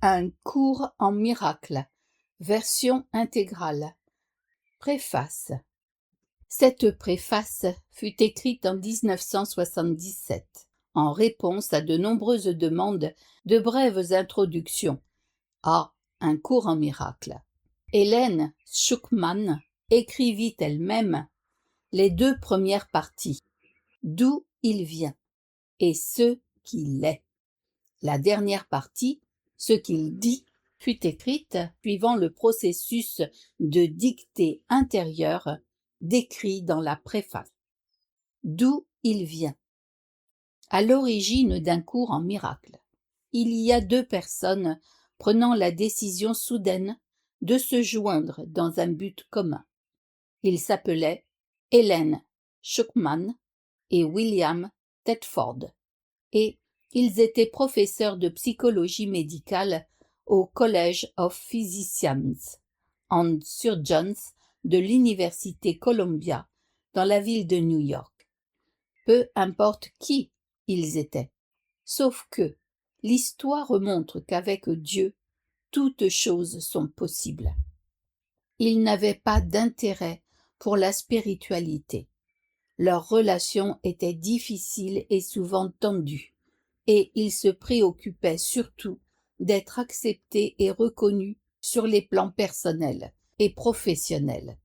Un cours en miracles, version intégrale. Préface. Cette préface fut écrite en 1977, en réponse à de nombreuses demandes de brèves introductions à Un cours en miracles. Hélène Schuckmann écrivit elle-même les 2 premières parties, D'où il vient et ce qu'il est. La dernière partie, Ce qu'il dit, fut écrite suivant le processus de dictée intérieure décrit dans la préface. D'où il vient. À l'origine d'un cours en miracle, il y a 2 personnes prenant la décision soudaine de se joindre dans un but commun. Ils s'appelaient Hélène Schuckmann et William Tedford, et ils étaient professeurs de psychologie médicale au College of Physicians and Surgeons de l'Université Columbia dans la ville de New York. Peu importe qui ils étaient, sauf que l'histoire montre qu'avec Dieu, toutes choses sont possibles. Ils n'avaient pas d'intérêt pour la spiritualité. Leur relation était difficile et souvent tendue, et ils se préoccupaient surtout d'être acceptés et reconnus sur les plans personnels et professionnels.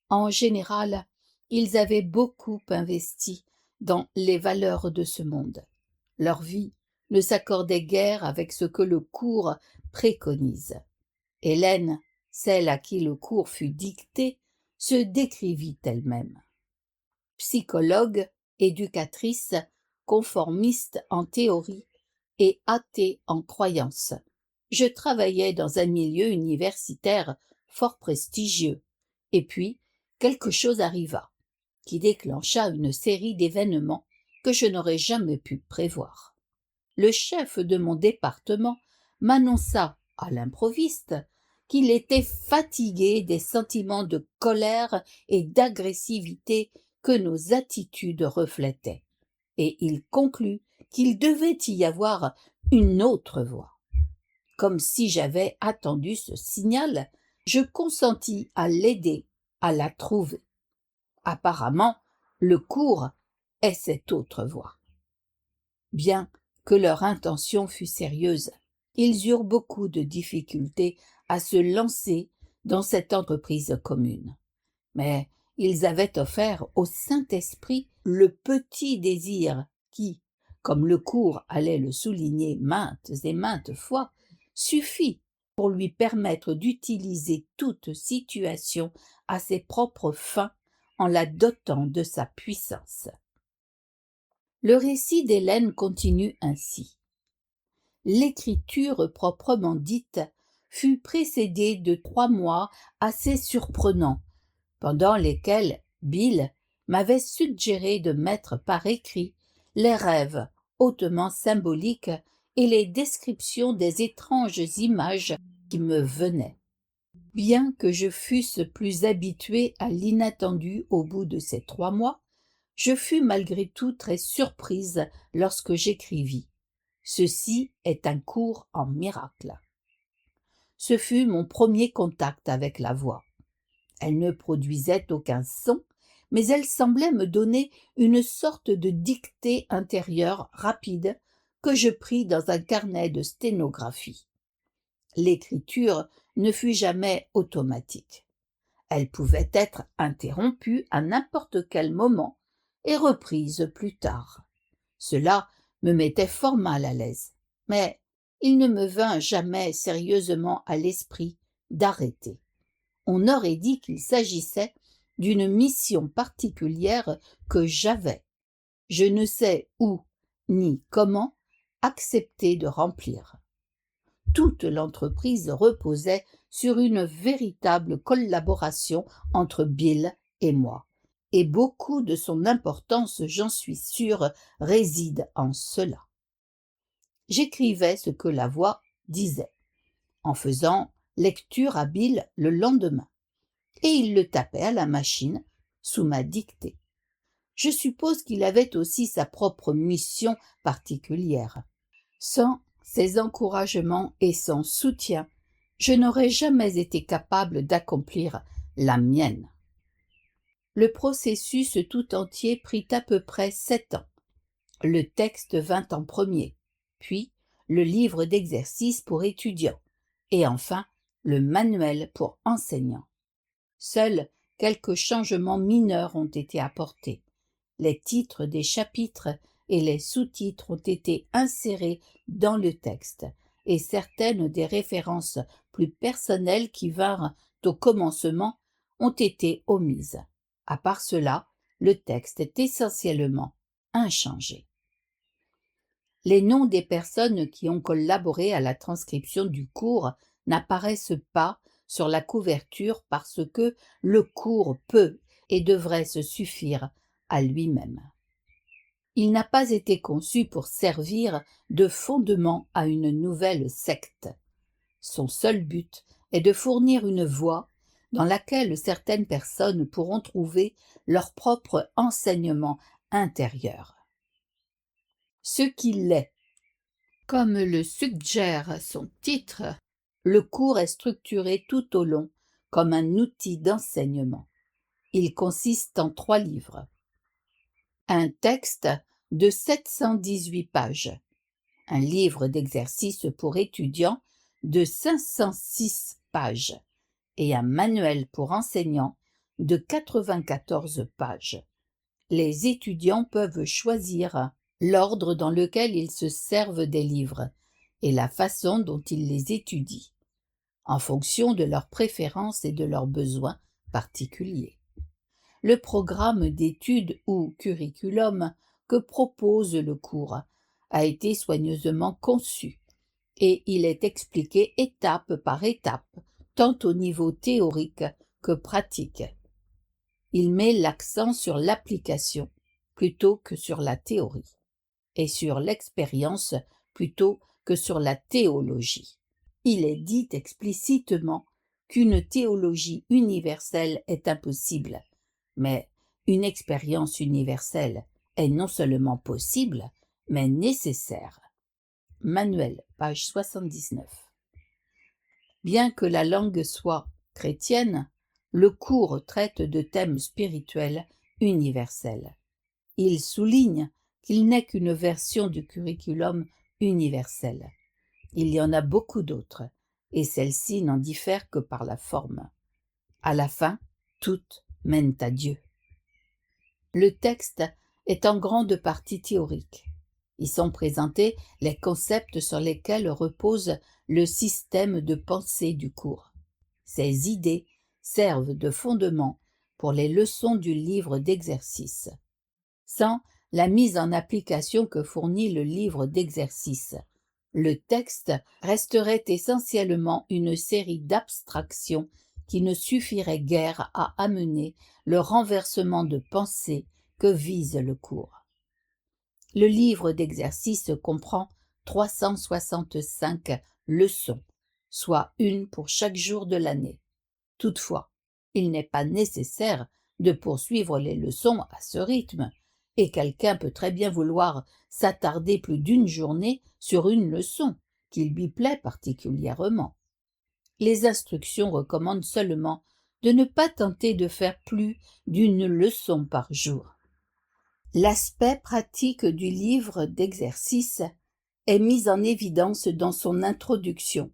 En général, ils avaient beaucoup investi dans les valeurs de ce monde. Leur vie ne s'accordait guère avec ce que le cours préconise. Hélène, celle à qui le cours fut dicté, se décrivit elle-même. Psychologue, éducatrice, conformiste en théorie et athée en croyance. Je travaillais dans un milieu universitaire fort prestigieux. Et puis, quelque chose arriva, qui déclencha une série d'événements que je n'aurais jamais pu prévoir. Le chef de mon département m'annonça, à l'improviste, qu'il était fatigué des sentiments de colère et d'agressivité que nos attitudes reflétaient, et il conclut qu'il devait y avoir une autre voie. Comme si j'avais attendu ce signal, je consentis à l'aider à la trouver. Apparemment, le cours est cette autre voie. Bien que leur intention fût sérieuse, ils eurent beaucoup de difficultés à se lancer dans cette entreprise commune. Mais ils avaient offert au Saint-Esprit le petit désir qui, comme le cours allait le souligner maintes et maintes fois, suffit pour lui permettre d'utiliser toute situation à ses propres fins en la dotant de sa puissance. Le récit d'Hélène continue ainsi. L'écriture proprement dite fut précédée de 3 mois assez surprenants, pendant lesquels Bill m'avait suggéré de mettre par écrit les rêves hautement symboliques et les descriptions des étranges images qui me venaient. Bien que je fusse plus habituée à l'inattendu au bout de ces 3 mois, je fus malgré tout très surprise lorsque j'écrivis. Ceci est un cours en miracles. Ce fut mon premier contact avec la voix. Elle ne produisait aucun son, mais elle semblait me donner une sorte de dictée intérieure rapide que je pris dans un carnet de sténographie. L'écriture ne fut jamais automatique. Elle pouvait être interrompue à n'importe quel moment et reprise plus tard. Cela me mettait fort mal à l'aise, mais il ne me vint jamais sérieusement à l'esprit d'arrêter. On aurait dit qu'il s'agissait d'une mission particulière que j'avais, je ne sais où ni comment, accepté de remplir. Toute l'entreprise reposait sur une véritable collaboration entre Bill et moi, et beaucoup de son importance, j'en suis sûre, réside en cela. J'écrivais ce que la voix disait, en faisant lecture à Bill le lendemain, et il le tapait à la machine sous ma dictée. Je suppose qu'il avait aussi sa propre mission particulière. Sans ses encouragements et son soutien, je n'aurais jamais été capable d'accomplir la mienne. Le processus tout entier prit à peu près 7 ans. Le texte vint en premier, puis le livre d'exercices pour étudiants, et enfin le manuel pour enseignants. Seuls quelques changements mineurs ont été apportés. Les titres des chapitres et les sous-titres ont été insérés dans le texte, et certaines des références plus personnelles qui vinrent au commencement ont été omises. À part cela, le texte est essentiellement inchangé. Les noms des personnes qui ont collaboré à la transcription du cours n'apparaissent pas sur la couverture parce que le cours peut et devrait se suffire à lui-même. Il n'a pas été conçu pour servir de fondement à une nouvelle secte. Son seul but est de fournir une voie dans laquelle certaines personnes pourront trouver leur propre enseignement intérieur. Ce qu'il est. Comme le suggère son titre, le cours est structuré tout au long comme un outil d'enseignement. Il consiste en 3 livres. Un texte de 718 pages, un livre d'exercices pour étudiants de 506 pages et un manuel pour enseignants de 94 pages. Les étudiants peuvent choisir l'ordre dans lequel ils se servent des livres et la façon dont ils les étudient, en fonction de leurs préférences et de leurs besoins particuliers. Le programme d'études ou curriculum que propose le cours a été soigneusement conçu et il est expliqué étape par étape, tant au niveau théorique que pratique. Il met l'accent sur l'application plutôt que sur la théorie et sur l'expérience plutôt que sur la théologie. Il est dit explicitement qu'une théologie universelle est impossible, mais une expérience universelle est non seulement possible, mais nécessaire. Manuel, page 79. Bien que la langue soit chrétienne, le cours traite de thèmes spirituels universels. Il souligne qu'il n'est qu'une version du curriculum universel. Il y en a beaucoup d'autres, et celles-ci n'en diffèrent que par la forme. À la fin, toutes mènent à Dieu. Le texte est en grande partie théorique. Y sont présentés les concepts sur lesquels repose le système de pensée du cours. Ces idées servent de fondement pour les leçons du livre d'exercices. Sans la mise en application que fournit le livre d'exercices, le texte resterait essentiellement une série d'abstractions qui ne suffirait guère à amener le renversement de pensée que vise le cours. Le livre d'exercices comprend 365 leçons, soit une pour chaque jour de l'année. Toutefois, il n'est pas nécessaire de poursuivre les leçons à ce rythme, et quelqu'un peut très bien vouloir s'attarder plus d'une journée sur une leçon qui lui plaît particulièrement. Les instructions recommandent seulement de ne pas tenter de faire plus d'une leçon par jour. L'aspect pratique du livre d'exercices est mis en évidence dans son introduction,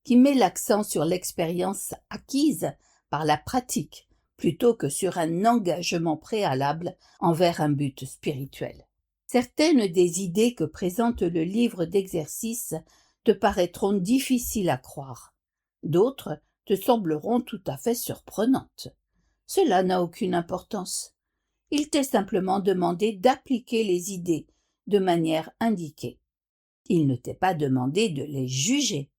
qui met l'accent sur l'expérience acquise par la pratique plutôt que sur un engagement préalable envers un but spirituel. Certaines des idées que présente le livre d'exercices te paraîtront difficiles à croire. D'autres te sembleront tout à fait surprenantes. Cela n'a aucune importance. Il t'est simplement demandé d'appliquer les idées de manière indiquée. Il ne t'est pas demandé de les juger.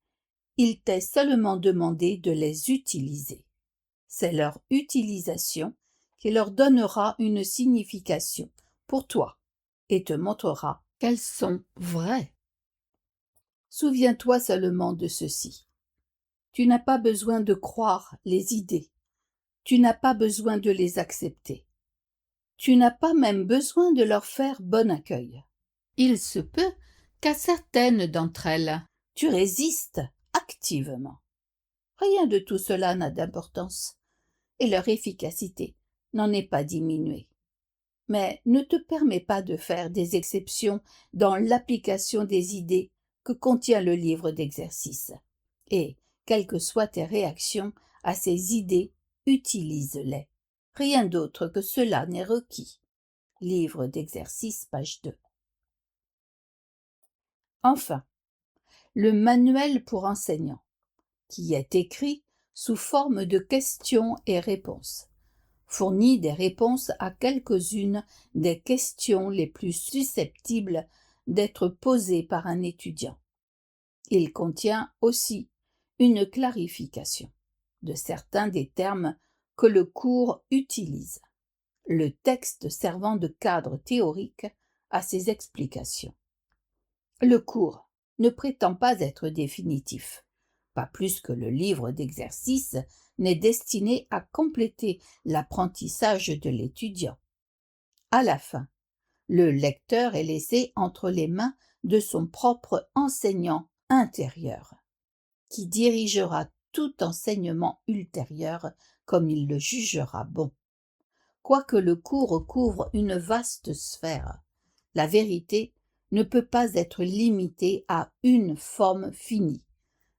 Il t'est seulement demandé de les utiliser. C'est leur utilisation qui leur donnera une signification pour toi et te montrera qu'elles sont vraies. Souviens-toi seulement de ceci. Tu n'as pas besoin de croire les idées. Tu n'as pas besoin de les accepter. Tu n'as pas même besoin de leur faire bon accueil. Il se peut qu'à certaines d'entre elles, tu résistes activement. Rien de tout cela n'a d'importance, et leur efficacité n'en est pas diminuée. Mais ne te permets pas de faire des exceptions dans l'application des idées que contient le livre d'exercices. Et, quelles que soient tes réactions à ces idées, utilise-les. Rien d'autre que cela n'est requis. Livre d'exercices, page 2. Enfin, le manuel pour enseignants, qui est écrit sous forme de questions et réponses, fournit des réponses à quelques-unes des questions les plus susceptibles d'être posées par un étudiant. Il contient aussi une clarification de certains des termes que le cours utilise, le texte servant de cadre théorique à ses explications. Le cours ne prétend pas être définitif, pas plus que le livre d'exercices n'est destiné à compléter l'apprentissage de l'étudiant. À la fin, le lecteur est laissé entre les mains de son propre enseignant intérieur, qui dirigera tout enseignement ultérieur comme il le jugera bon. Quoique le cours couvre une vaste sphère, la vérité ne peut pas être limitée à une forme finie,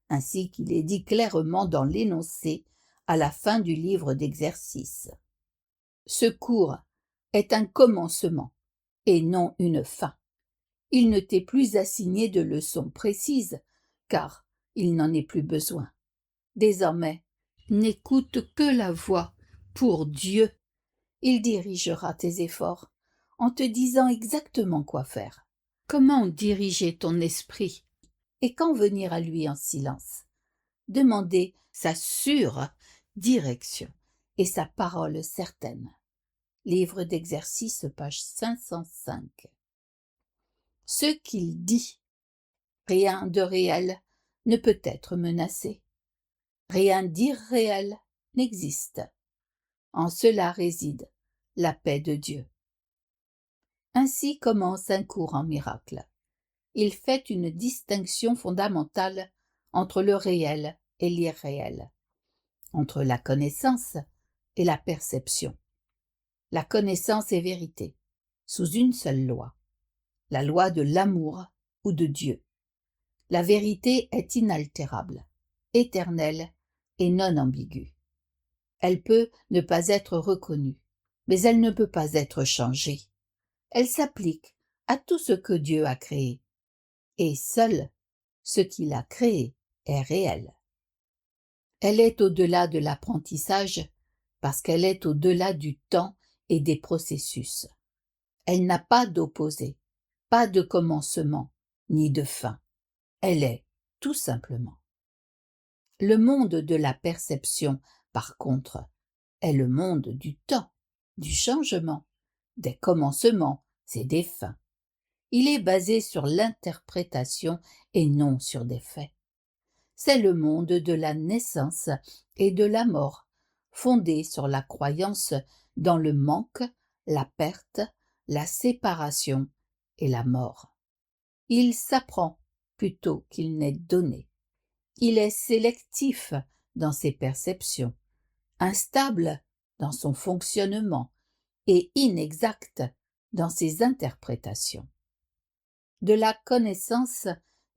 ainsi qu'il est dit clairement dans l'énoncé à la fin du livre d'exercices. Ce cours est un commencement et non une fin. Il ne t'est plus assigné de leçons précises, car il n'en est plus besoin. Désormais, n'écoute que la voix pour Dieu. Il dirigera tes efforts en te disant exactement quoi faire, comment diriger ton esprit et quand venir à lui en silence. Demander sa sûre direction et sa parole certaine. Livre d'exercices, page 505. Ce qu'il dit, rien de réel ne peut être menacé. Rien d'irréel n'existe. En cela réside la paix de Dieu. Ainsi commence un cours en miracle. Il fait une distinction fondamentale entre le réel et l'irréel, entre la connaissance et la perception. La connaissance est vérité, sous une seule loi, la loi de l'amour ou de Dieu. La vérité est inaltérable, éternelle et non ambiguë. Elle peut ne pas être reconnue, mais elle ne peut pas être changée. Elle s'applique à tout ce que Dieu a créé, et seul ce qu'il a créé est réel. Elle est au-delà de l'apprentissage parce qu'elle est au-delà du temps et des processus. Elle n'a pas d'opposé, pas de commencement, ni de fin. Elle est tout simplement. Le monde de la perception, par contre, est le monde du temps, du changement, des commencements et des fins. Il est basé sur l'interprétation et non sur des faits. C'est le monde de la naissance et de la mort, fondé sur la croyance dans le manque, la perte, la séparation et la mort. Il s'apprend plutôt qu'il n'est donné. Il est sélectif dans ses perceptions, instable dans son fonctionnement et inexact dans ses interprétations. De la connaissance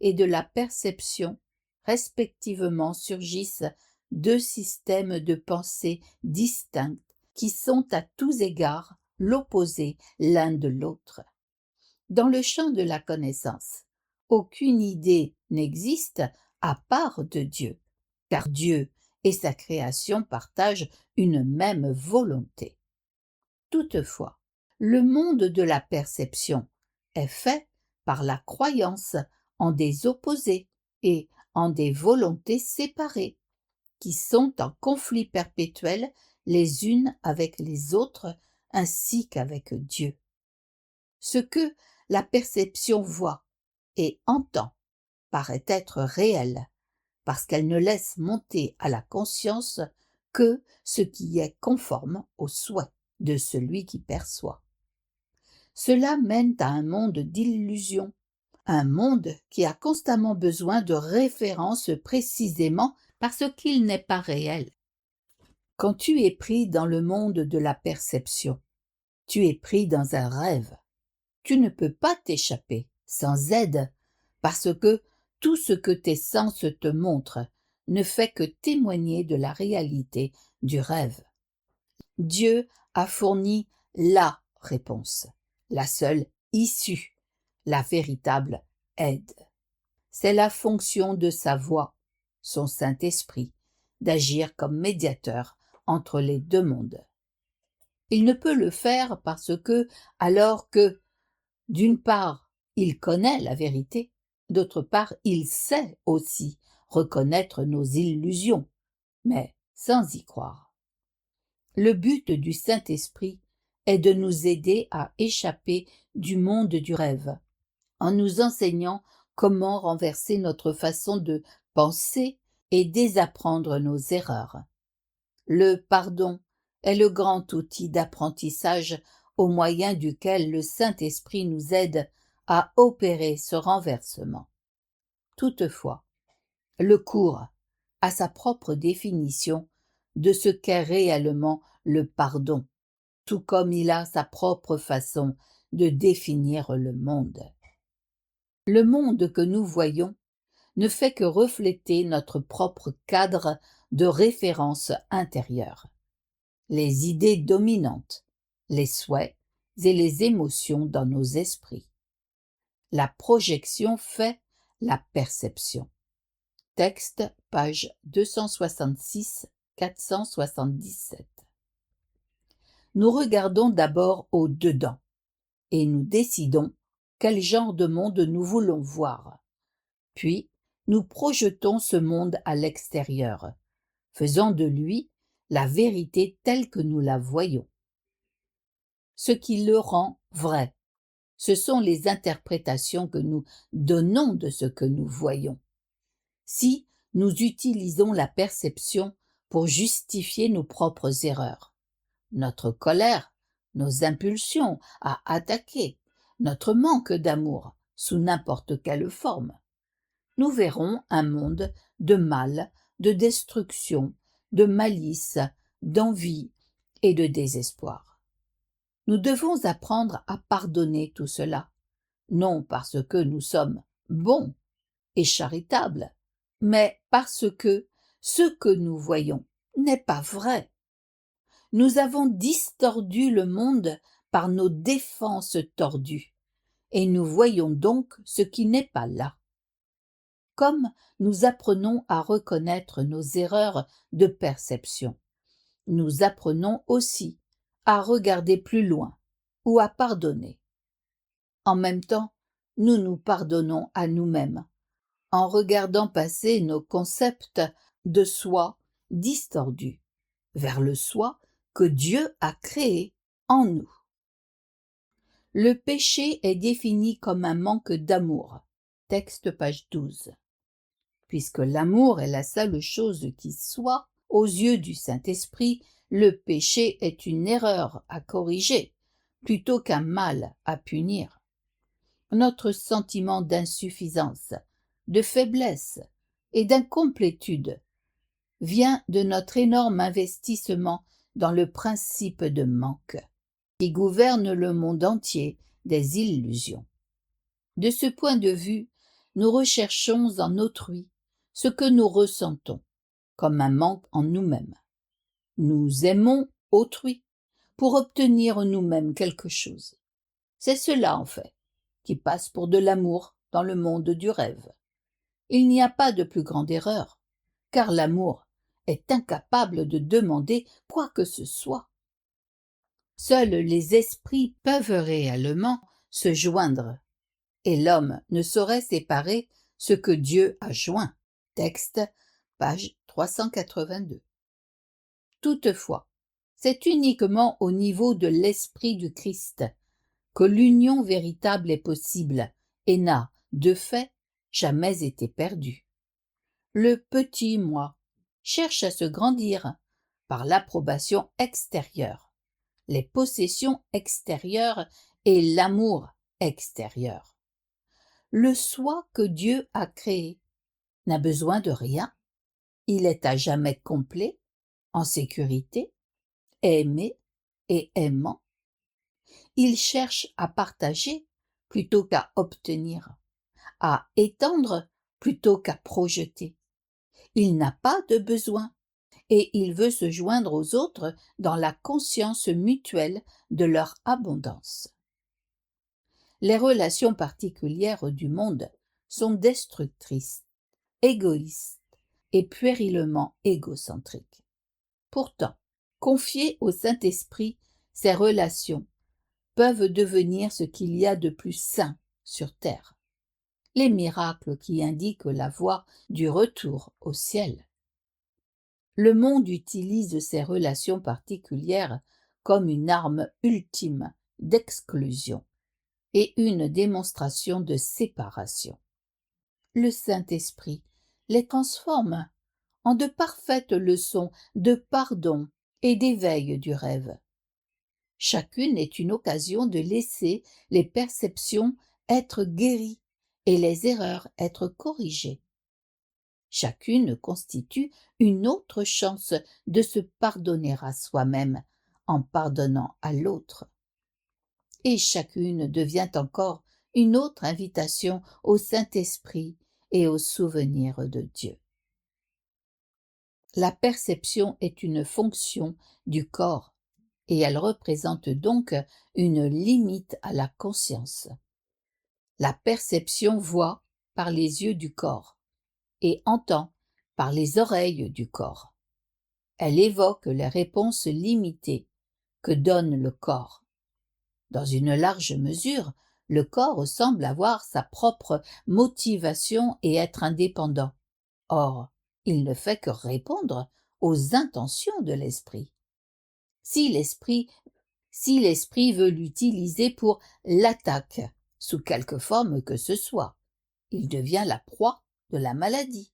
et de la perception, respectivement, surgissent deux systèmes de pensée distincts qui sont à tous égards l'opposé l'un de l'autre. Dans le champ de la connaissance, aucune idée n'existe à part de Dieu, car Dieu et sa création partagent une même volonté. Toutefois, le monde de la perception est fait par la croyance en des opposés et en des volontés séparées, qui sont en conflit perpétuel les unes avec les autres ainsi qu'avec Dieu. Ce que la perception voit et entend paraît être réel, parce qu'elle ne laisse monter à la conscience que ce qui est conforme au souhait de celui qui perçoit. Cela mène à un monde d'illusions, Un monde qui a constamment besoin de références précisément parce qu'il n'est pas réel. Quand tu es pris dans le monde de la perception, tu es pris dans un rêve. Tu ne peux pas t'échapper sans aide parce que tout ce que tes sens te montrent ne fait que témoigner de la réalité du rêve. Dieu a fourni la réponse, la seule issue, la véritable aide. C'est la fonction de sa voix, son Saint-Esprit, d'agir comme médiateur entre les deux mondes. Il ne peut le faire parce que, alors que, d'une part, il connaît la vérité, d'autre part, il sait aussi reconnaître nos illusions, mais sans y croire. Le but du Saint-Esprit est de nous aider à échapper du monde du rêve, en nous enseignant comment renverser notre façon de penser et désapprendre nos erreurs. Le pardon est le grand outil d'apprentissage au moyen duquel le Saint-Esprit nous aide à opérer ce renversement. Toutefois, le cours a sa propre définition de ce qu'est réellement le pardon, tout comme il a sa propre façon de définir le monde. Le monde que nous voyons ne fait que refléter notre propre cadre de référence intérieure, les idées dominantes, les souhaits et les émotions dans nos esprits. La projection fait la perception. Texte, page 266-477. Nous regardons d'abord au dedans et nous décidons quel genre de monde nous voulons voir. Puis, nous projetons ce monde à l'extérieur, faisant de lui la vérité telle que nous la voyons. Ce qui le rend vrai, ce sont les interprétations que nous donnons de ce que nous voyons. Si nous utilisons la perception pour justifier nos propres erreurs, notre colère, nos impulsions à attaquer, notre manque d'amour sous n'importe quelle forme, nous verrons un monde de mal, de destruction, de malice, d'envie et de désespoir. Nous devons apprendre à pardonner tout cela, non parce que nous sommes bons et charitables, mais parce que ce que nous voyons n'est pas vrai. Nous avons distordu le monde par nos défenses tordues, et nous voyons donc ce qui n'est pas là. Comme nous apprenons à reconnaître nos erreurs de perception, nous apprenons aussi à regarder plus loin ou à pardonner. En même temps, nous nous pardonnons à nous-mêmes en regardant passer nos concepts de soi distordus vers le soi que Dieu a créé en nous. Le péché est défini comme un manque d'amour. Texte page 12. Puisque l'amour est la seule chose qui soit, aux yeux du Saint-Esprit, le péché est une erreur à corriger, plutôt qu'un mal à punir. Notre sentiment d'insuffisance, de faiblesse et d'incomplétude vient de notre énorme investissement dans le principe de manque, qui gouverne le monde entier des illusions. De ce point de vue, nous recherchons en autrui ce que nous ressentons, comme un manque en nous-mêmes. Nous aimons autrui pour obtenir nous-mêmes quelque chose. C'est cela, en fait, qui passe pour de l'amour dans le monde du rêve. Il n'y a pas de plus grande erreur, car l'amour est incapable de demander quoi que ce soit. Seuls les esprits peuvent réellement se joindre, et l'homme ne saurait séparer ce que Dieu a joint. Texte, page 382. Toutefois, c'est uniquement au niveau de l'esprit du Christ que l'union véritable est possible et n'a, de fait, jamais été perdue. Le petit moi cherche à se grandir par l'approbation extérieure, les possessions extérieures et l'amour extérieur. le soi que Dieu a créé n'a besoin de rien. Il est à jamais complet, en sécurité, aimé et aimant. Il cherche à partager plutôt qu'à obtenir, à étendre plutôt qu'à projeter. Il n'a pas de besoin et il veut se joindre aux autres dans la conscience mutuelle de leur abondance. Les relations particulières du monde sont destructrices, égoïstes et puérilement égocentriques. Pourtant, confier au Saint-Esprit ces relations peuvent devenir ce qu'il y a de plus saint sur terre. Les miracles qui indiquent la voie du retour au ciel. Le monde utilise ces relations particulières comme une arme ultime d'exclusion et une démonstration de séparation. Le Saint-Esprit les transforme en de parfaites leçons de pardon et d'éveil du rêve. Chacune est une occasion de laisser les perceptions être guéries et les erreurs être corrigées. Chacune constitue une autre chance de se pardonner à soi-même en pardonnant à l'autre. Et chacune devient encore une autre invitation au Saint-Esprit et au souvenir de Dieu. La perception est une fonction du corps et elle représente donc une limite à la conscience. La perception voit par les yeux du corps et entend par les oreilles du corps. Elle évoque les réponses limitées que donne le corps. Dans une large mesure, le corps semble avoir sa propre motivation et être indépendant. Or, il ne fait que répondre aux intentions de l'esprit. Si l'esprit veut l'utiliser pour l'attaque, sous quelque forme que ce soit, il devient la proie de la maladie,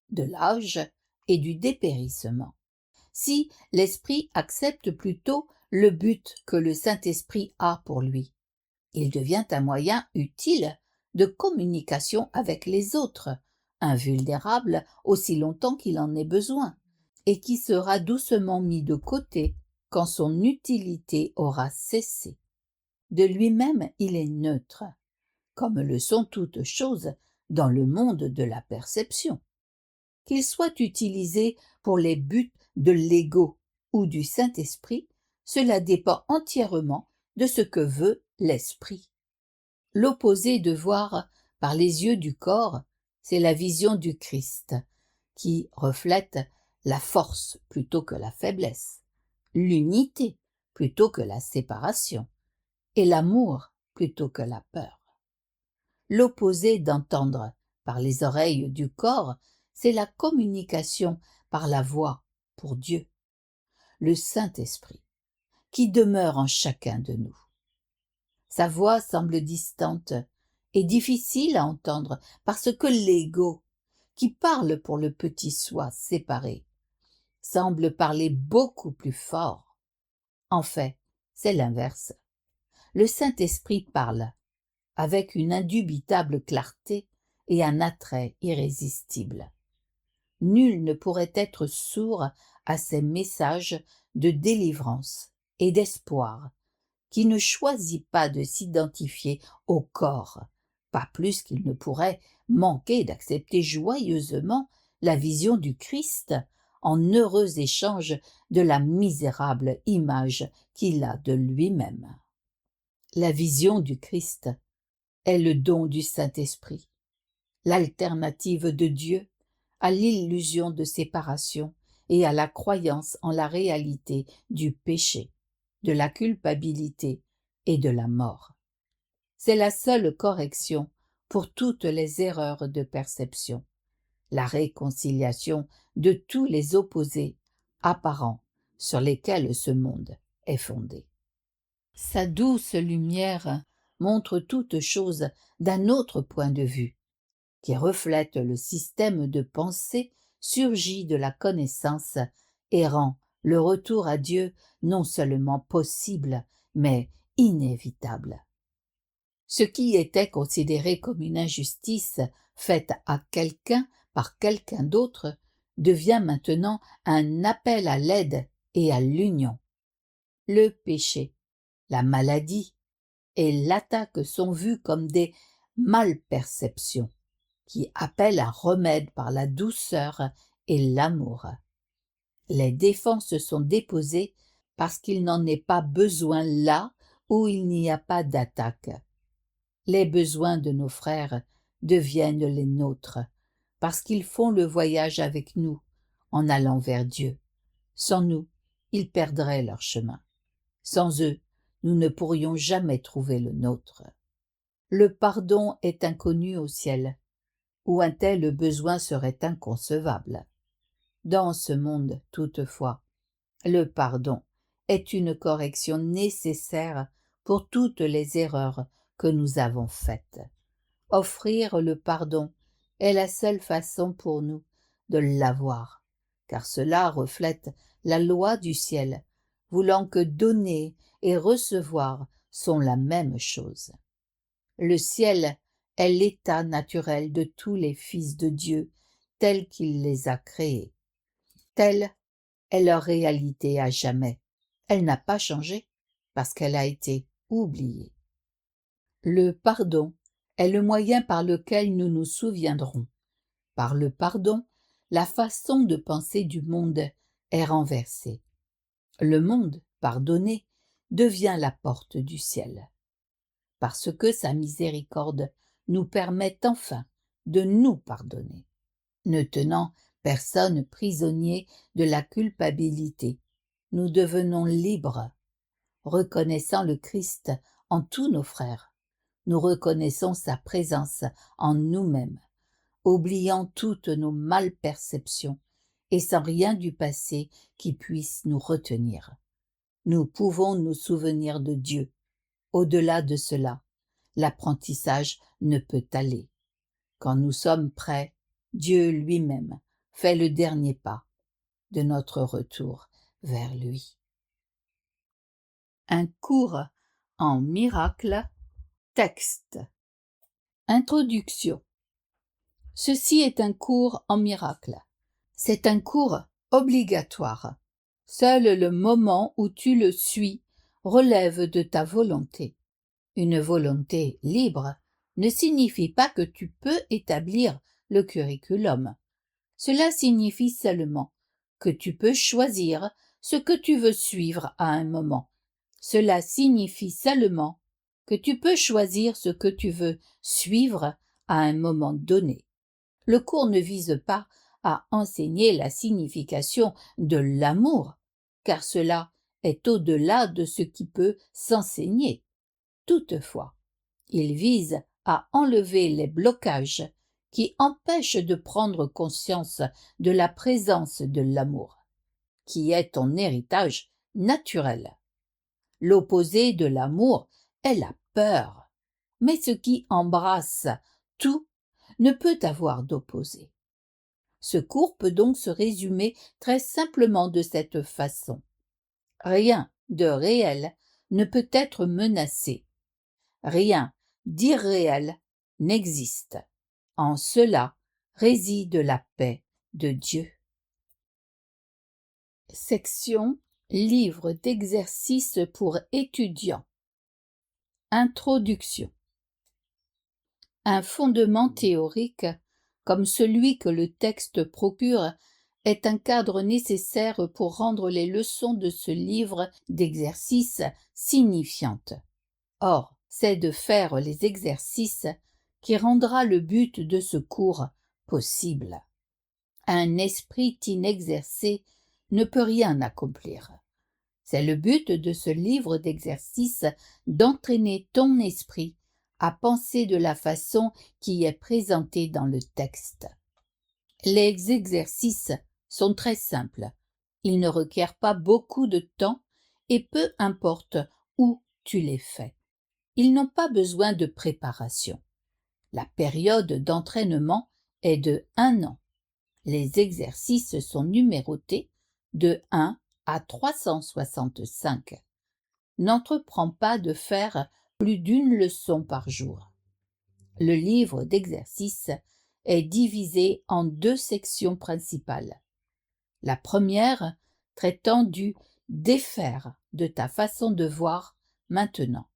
de l'âge et du dépérissement. Si l'esprit accepte plutôt le but que le Saint-Esprit a pour lui, il devient un moyen utile de communication avec les autres, invulnérable aussi longtemps qu'il en ait besoin, et qui sera doucement mis de côté quand son utilité aura cessé. De lui-même, il est neutre, comme le sont toutes choses dans le monde de la perception. Qu'il soit utilisé pour les buts de l'ego ou du Saint-Esprit, cela dépend entièrement de ce que veut l'esprit. L'opposé de voir par les yeux du corps, c'est la vision du Christ, qui reflète la force plutôt que la faiblesse, l'unité plutôt que la séparation, et l'amour plutôt que la peur. L'opposé d'entendre par les oreilles du corps, c'est la communication par la voix pour Dieu, le Saint-Esprit, qui demeure en chacun de nous. Sa voix semble distante et difficile à entendre parce que l'ego, qui parle pour le petit soi séparé, semble parler beaucoup plus fort. En fait, c'est l'inverse. Le Saint-Esprit parle avec une indubitable clarté et un attrait irrésistible. Nul ne pourrait être sourd à ces messages de délivrance et d'espoir qui ne choisit pas de s'identifier au corps, pas plus qu'il ne pourrait manquer d'accepter joyeusement la vision du Christ en heureux échange de la misérable image qu'il a de lui-même. La vision du Christ est le don du Saint-Esprit, l'alternative de Dieu à l'illusion de séparation et à la croyance en la réalité du péché, de la culpabilité et de la mort. C'est la seule correction pour toutes les erreurs de perception, la réconciliation de tous les opposés apparents sur lesquels ce monde est fondé. Sa douce lumière montre toute chose d'un autre point de vue, qui reflète le système de pensée surgi de la connaissance et rend le retour à Dieu non seulement possible, mais inévitable. Ce qui était considéré comme une injustice faite à quelqu'un par quelqu'un d'autre devient maintenant un appel à l'aide et à l'union. Le péché, la maladie et l'attaque sont vus comme des malperceptions qui appellent un remède par la douceur et l'amour. Les défenses sont déposées parce qu'il n'en est pas besoin là où il n'y a pas d'attaque. Les besoins de nos frères deviennent les nôtres, parce qu'ils font le voyage avec nous, en allant vers Dieu. Sans nous, ils perdraient leur chemin. Sans eux, nous ne pourrions jamais trouver le nôtre. Le pardon est inconnu au ciel, où un tel besoin serait inconcevable. Dans ce monde, toutefois, le pardon est une correction nécessaire pour toutes les erreurs que nous avons faites. Offrir le pardon est la seule façon pour nous de l'avoir, car cela reflète la loi du ciel, voulant que donner et recevoir sont la même chose. Le ciel est l'état naturel de tous les fils de Dieu, tels qu'il les a créés. Telle est leur réalité à jamais. Elle n'a pas changé parce qu'elle a été oubliée. Le pardon est le moyen par lequel nous nous souviendrons. Par le pardon, la façon de penser du monde est renversée. Le monde, pardonné, devient la porte du ciel. Parce que sa miséricorde nous permet enfin de nous pardonner, ne tenant personne prisonnier de la culpabilité. Nous devenons libres. Reconnaissant le Christ en tous nos frères, nous reconnaissons sa présence en nous-mêmes, oubliant toutes nos malperceptions et sans rien du passé qui puisse nous retenir. Nous pouvons nous souvenir de Dieu. Au-delà de cela, l'apprentissage ne peut aller. Quand nous sommes prêts, Dieu lui-même fait le dernier pas de notre retour vers lui. Un cours en miracle. Texte. Introduction. Ceci est un cours en miracle. C'est un cours obligatoire. Seul le moment où tu le suis relève de ta volonté. Une volonté libre ne signifie pas que tu peux établir le curriculum. Cela signifie seulement que tu peux choisir ce que tu veux suivre à un moment. Cela signifie seulement que tu peux choisir ce que tu veux suivre à un moment donné. Le cours ne vise pas à enseigner la signification de l'amour, car cela est au-delà de ce qui peut s'enseigner. Toutefois, il vise à enlever les blocages qui empêchent de prendre conscience de la présence de l'amour, qui est ton héritage naturel. L'opposé de l'amour est la peur, mais ce qui embrasse tout ne peut avoir d'opposé. Ce cours peut donc se résumer très simplement de cette façon. Rien de réel ne peut être menacé. Rien d'irréel n'existe. En cela réside la paix de Dieu. Section Livre d'exercices pour étudiants. Introduction. Un fondement théorique, comme celui que le texte procure, est un cadre nécessaire pour rendre les leçons de ce livre d'exercices signifiantes. Or, c'est de faire les exercices qui rendra le but de ce cours possible. Un esprit inexercé ne peut rien accomplir. C'est le but de ce livre d'exercices d'entraîner ton esprit à penser de la façon qui est présentée dans le texte. Les exercices sont très simples. Ils ne requièrent pas beaucoup de temps et peu importe où tu les fais. Ils n'ont pas besoin de préparation. La période d'entraînement est de 1 an. Les exercices sont numérotés de 1 à 365. N'entreprends pas de faire plus d'une leçon par jour. Le livre d'exercices est divisé en 2 sections principales. La première traitant du défaire de ta façon de voir maintenant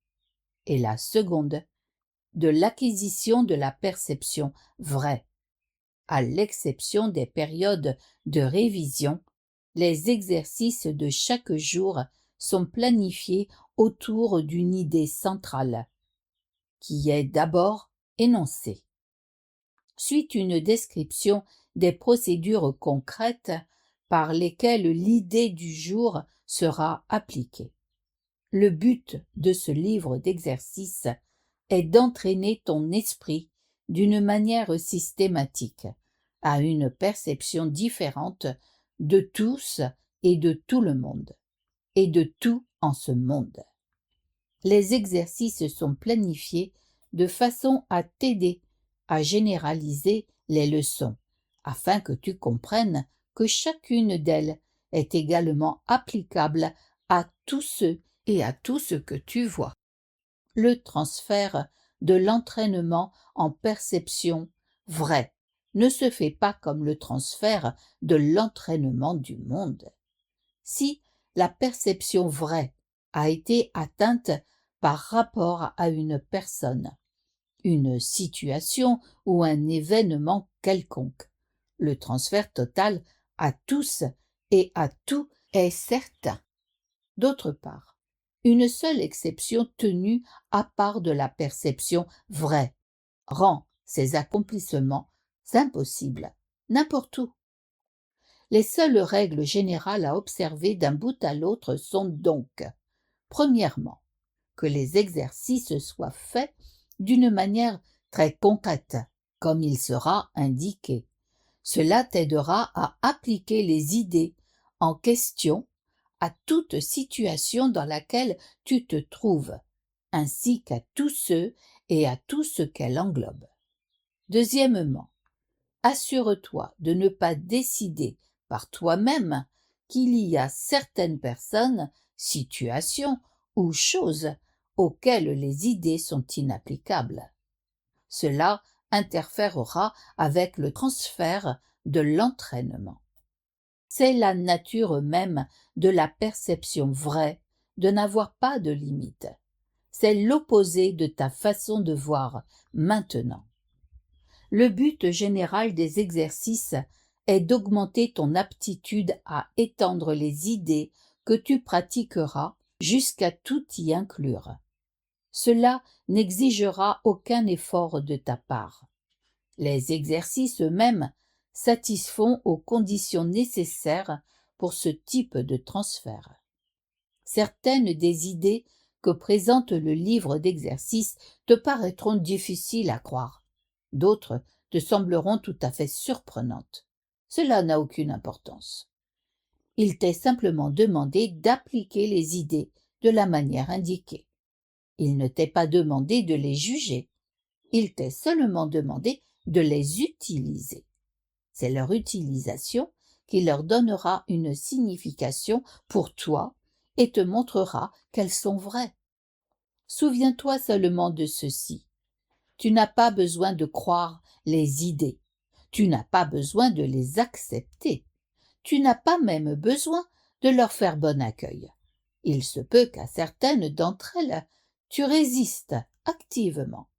et la seconde de l'acquisition de la perception vraie. À l'exception des périodes de révision, les exercices de chaque jour sont planifiés autour d'une idée centrale, qui est d'abord énoncée. Suit une description des procédures concrètes par lesquelles l'idée du jour sera appliquée. Le but de ce livre d'exercices est d'entraîner ton esprit d'une manière systématique à une perception différente de tous et de tout le monde, et de tout en ce monde. Les exercices sont planifiés de façon à t'aider à généraliser les leçons, afin que tu comprennes que chacune d'elles est également applicable à tous ceux et à tout ce que tu vois. Le transfert de l'entraînement en perception vraie ne se fait pas comme le transfert de l'entraînement du monde. Si la perception vraie a été atteinte par rapport à une personne, une situation ou un événement quelconque, le transfert total à tous et à tout est certain. D'autre part, une seule exception tenue à part de la perception vraie rend ces accomplissements impossibles n'importe où. Les seules règles générales à observer d'un bout à l'autre sont donc, premièrement, que les exercices soient faits d'une manière très concrète, comme il sera indiqué. Cela t'aidera à appliquer les idées en question à toute situation dans laquelle tu te trouves, ainsi qu'à tous ceux et à tout ce qu'elle englobe. Deuxièmement, assure-toi de ne pas décider par toi-même qu'il y a certaines personnes, situations ou choses auxquelles les idées sont inapplicables. Cela interférera avec le transfert de l'entraînement. C'est la nature même de la perception vraie de n'avoir pas de limite. C'est l'opposé de ta façon de voir maintenant. Le but général des exercices est d'augmenter ton aptitude à étendre les idées que tu pratiqueras jusqu'à tout y inclure. Cela n'exigera aucun effort de ta part. Les exercices eux-mêmes satisfont aux conditions nécessaires pour ce type de transfert. Certaines des idées que présente le livre d'exercices te paraîtront difficiles à croire. D'autres te sembleront tout à fait surprenantes. Cela n'a aucune importance. Il t'est simplement demandé d'appliquer les idées de la manière indiquée. Il ne t'est pas demandé de les juger. Il t'est seulement demandé de les utiliser. C'est leur utilisation qui leur donnera une signification pour toi et te montrera qu'elles sont vraies. Souviens-toi seulement de ceci. Tu n'as pas besoin de croire les idées. Tu n'as pas besoin de les accepter. Tu n'as pas même besoin de leur faire bon accueil. Il se peut qu'à certaines d'entre elles, tu résistes activement.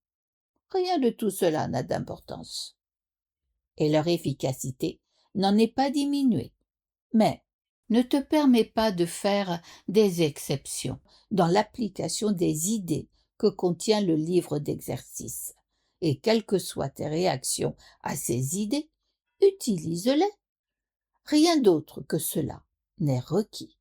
Rien de tout cela n'a d'importance. Et leur efficacité n'en est pas diminuée. Mais ne te permets pas de faire des exceptions dans l'application des idées que contient le livre d'exercices. Et quelles que soient tes réactions à ces idées, utilise-les. Rien d'autre que cela n'est requis.